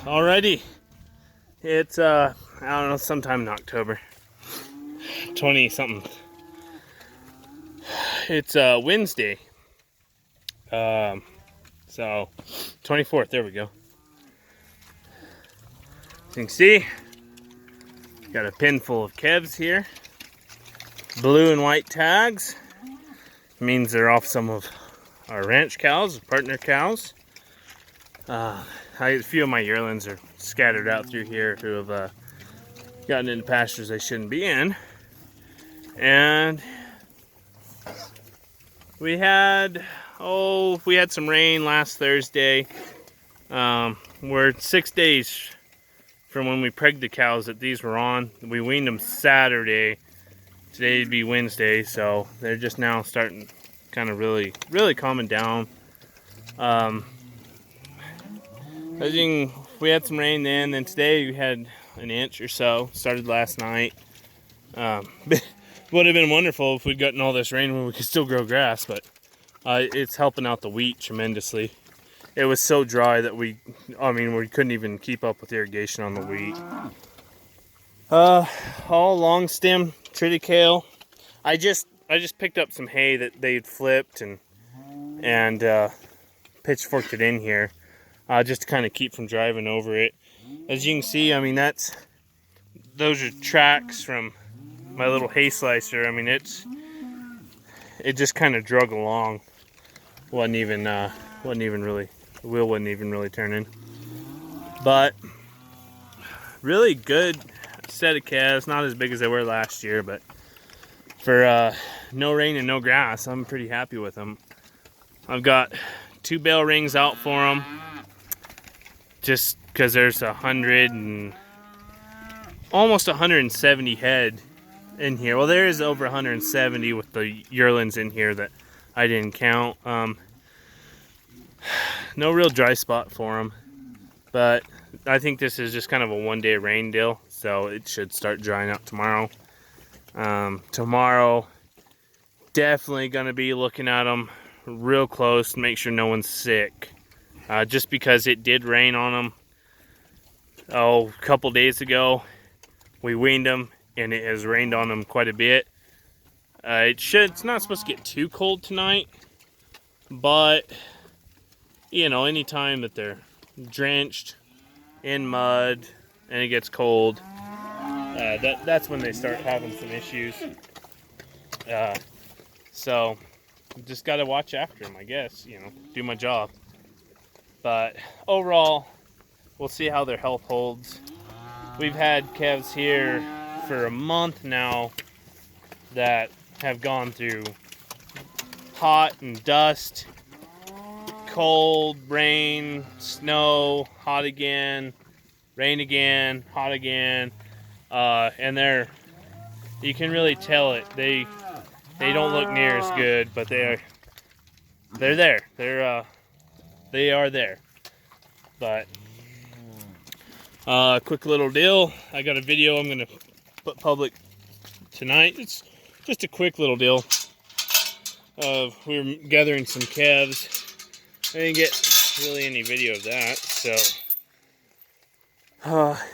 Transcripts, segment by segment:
Alrighty. It's I don't know, sometime in October. 20 something. It's Wednesday. So 24th, there we go. As you can see, got a pin full of calves here. Blue and white tags. Means they're off some of our ranch cows, partner cows. A few of my yearlings are scattered out through here who have gotten into pastures they shouldn't be in. And we had some rain last Thursday. We're 6 days from when we pregged the cows that these were on. We weaned them Saturday. Today'd be Wednesday, so they're just now starting kind of really calming down. We had some rain then today we had an inch or so. Started last night. Would have been wonderful if we'd gotten all this rain when we could still grow grass, but it's helping out the wheat tremendously. It was so dry that we couldn't even keep up with irrigation on the wheat. All long stem triticale. I just picked up some hay that they'd flipped and pitchforked it in here, just to kind of keep from driving over it. As you can see, those are tracks from my little hay slicer. It just kind of drug along. Wasn't even really, the wheel wasn't even really turning. But really good set of calves, not as big as they were last year, but for no rain and no grass, I'm pretty happy with them. I've got 2 bale rings out for them, just because there's almost 170 head in here. Well, there is over 170 with the yearlings in here that I didn't count. No real dry spot for them, but I think this is just kind of a one-day rain deal, so it should start drying out tomorrow. Tomorrow, definitely going to be looking at them real close to make sure no one's sick. Just because it did rain on them a couple days ago. We weaned them and it has rained on them quite a bit. It's not supposed to get too cold tonight, but anytime that they're drenched in mud and it gets cold, that's when they start having some issues. So just got to watch after them, I guess, do my job. But overall, we'll see how their health holds. We've had calves here for a month now that have gone through hot and dust, cold, rain, snow, hot again, rain again, hot again, and you can really tell it. They don't look near as good, but they're there. They are there. But quick little deal. I got a video I'm gonna put public tonight. It's just a quick little deal. We were gathering some calves. I didn't get really any video of that. So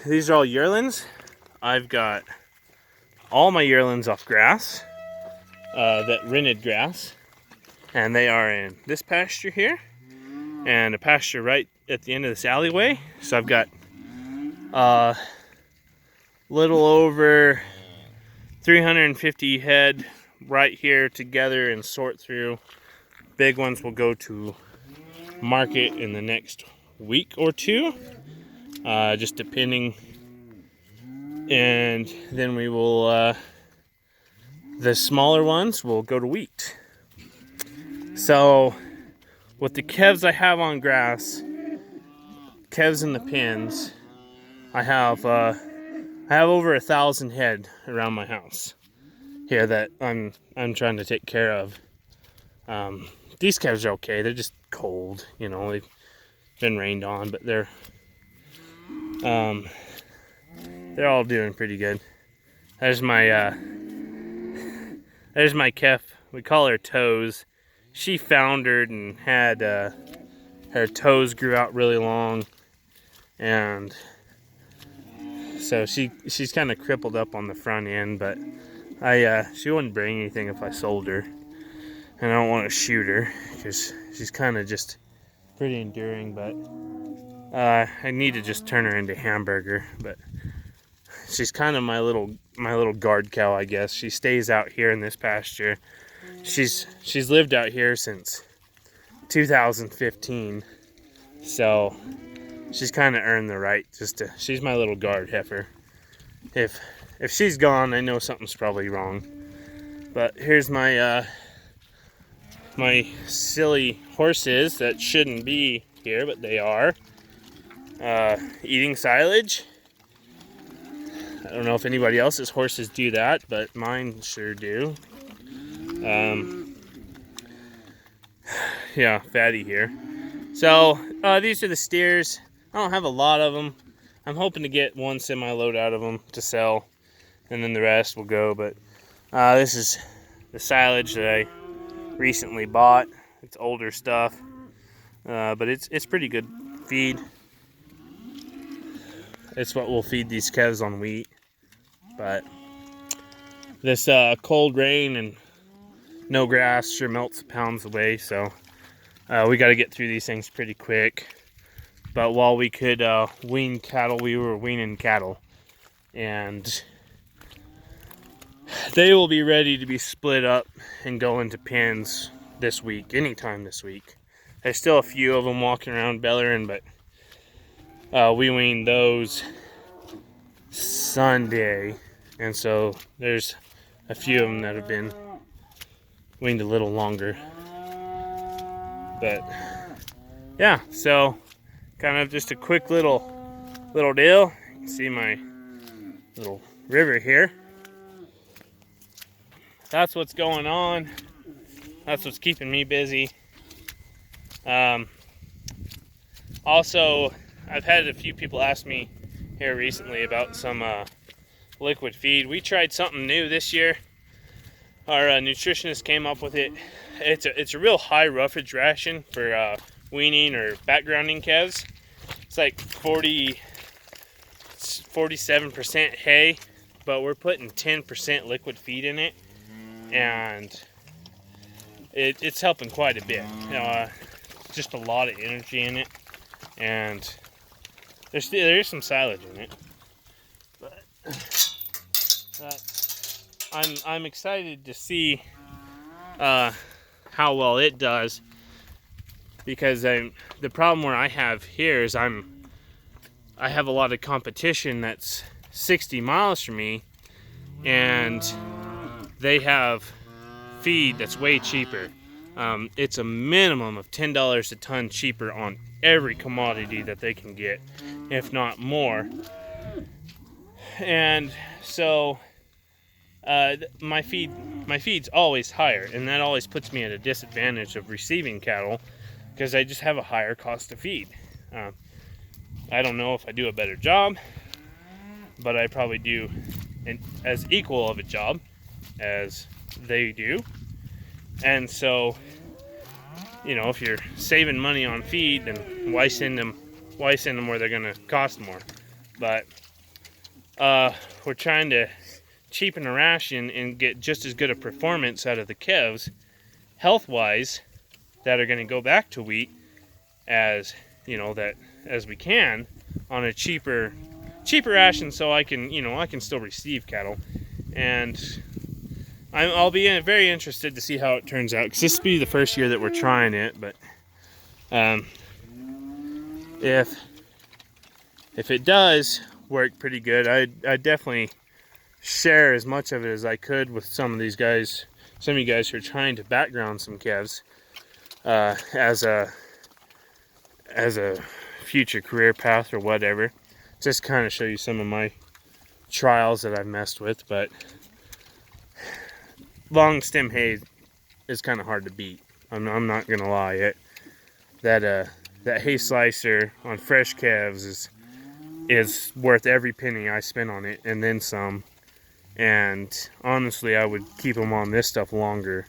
these are all yearlings. I've got all my yearlings off grass, that rented grass, and they are in this pasture here and a pasture right at the end of this alleyway. So I've got little over 350 head right here together and sort through. Big ones will go to market in the next week or two, just depending. And then we will, the smaller ones will go to wheat. So with the calves I have on grass, calves in the pens, I have over 1,000 head around my house here that I'm trying to take care of. These calves are okay. They're just cold, they've been rained on, but they're all doing pretty good. There's my calf. We call her Toes. She foundered and had her toes grew out really long, and so she's kind of crippled up on the front end, but she wouldn't bring anything if I sold her, and I don't want to shoot her because she's kind of just pretty enduring. But I need to just turn her into Hamburger. But she's kind of my little guard cow, I guess. She stays out here in this pasture. She's lived out here since 2015, so she's kind of earned the right she's my little guard heifer. If she's gone, I know something's probably wrong. But here's my my silly horses that shouldn't be here, but they are eating silage. I don't know if anybody else's horses do that, but mine sure do. Yeah, Fatty here. So these are the steers. I don't have a lot of them. I'm hoping to get one semi-load out of them to sell, and then the rest will go. But this is the silage that I recently bought. It's older stuff, but it's pretty good feed. It's what we'll feed these calves on wheat. But this cold rain and no grass sure melts the pounds away, so we got to get through these things pretty quick. But while we could wean cattle, we were weaning cattle, and they will be ready to be split up and go into pens this week, anytime this week. There's still a few of them walking around bellering, but we weaned those Sunday, and so there's a few of them that have been weaned a little longer. But yeah, so kind of just a quick little deal. You can see my little river here. That's what's going on. That's what's keeping me busy. Also, I've had a few people ask me here recently about some liquid feed. We tried something new this year. Our nutritionist came up with it. It's a real high roughage ration for weaning or backgrounding calves. It's like 47% hay, but we're putting 10% liquid feed in it, and it's helping quite a bit. Just a lot of energy in it, and there is some silage in it. But I'm excited to see how well it does, because the problem where I have here is I have a lot of competition that's 60 miles from me, and they have feed that's way cheaper. It's a minimum of $10 a ton cheaper on every commodity that they can get, if not more. And so my feed's always higher, and that always puts me at a disadvantage of receiving cattle, because I just have a higher cost to feed. I don't know if I do a better job, but I probably do as equal of a job as they do. And so, if you're saving money on feed, then why send them where they're gonna cost more? But we're trying to cheapen a ration and get just as good a performance out of the calves, health-wise, that are going to go back to wheat as we can on a cheaper ration, so I can still receive cattle. And I'll be very interested to see how it turns out, because this will be the first year that we're trying it. But if it does work pretty good, I'd definitely share as much of it as I could with some of you guys who are trying to background some calves as a future career path or whatever. Just kind of show you some of my trials that I've messed with. But long stem hay is kind of hard to beat. I'm not gonna lie. That hay slicer on fresh calves is worth every penny I spend on it, and then some. And honestly, I would keep them on this stuff longer,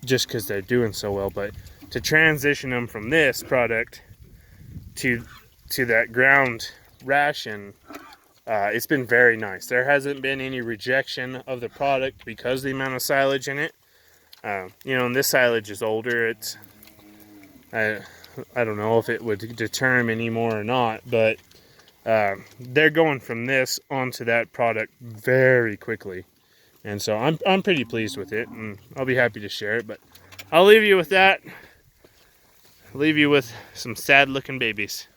just because they're doing so well. But to transition them from this product to to that ground ration, it's been very nice. There hasn't been any rejection of the product because of the amount of silage in it. You know, and this silage is older. I don't know if it would deter them anymore or not, but they're going from this onto that product very quickly. And so I'm pretty pleased with it, and I'll be happy to share it. But I'll leave you with that. I'll leave you with some sad looking babies.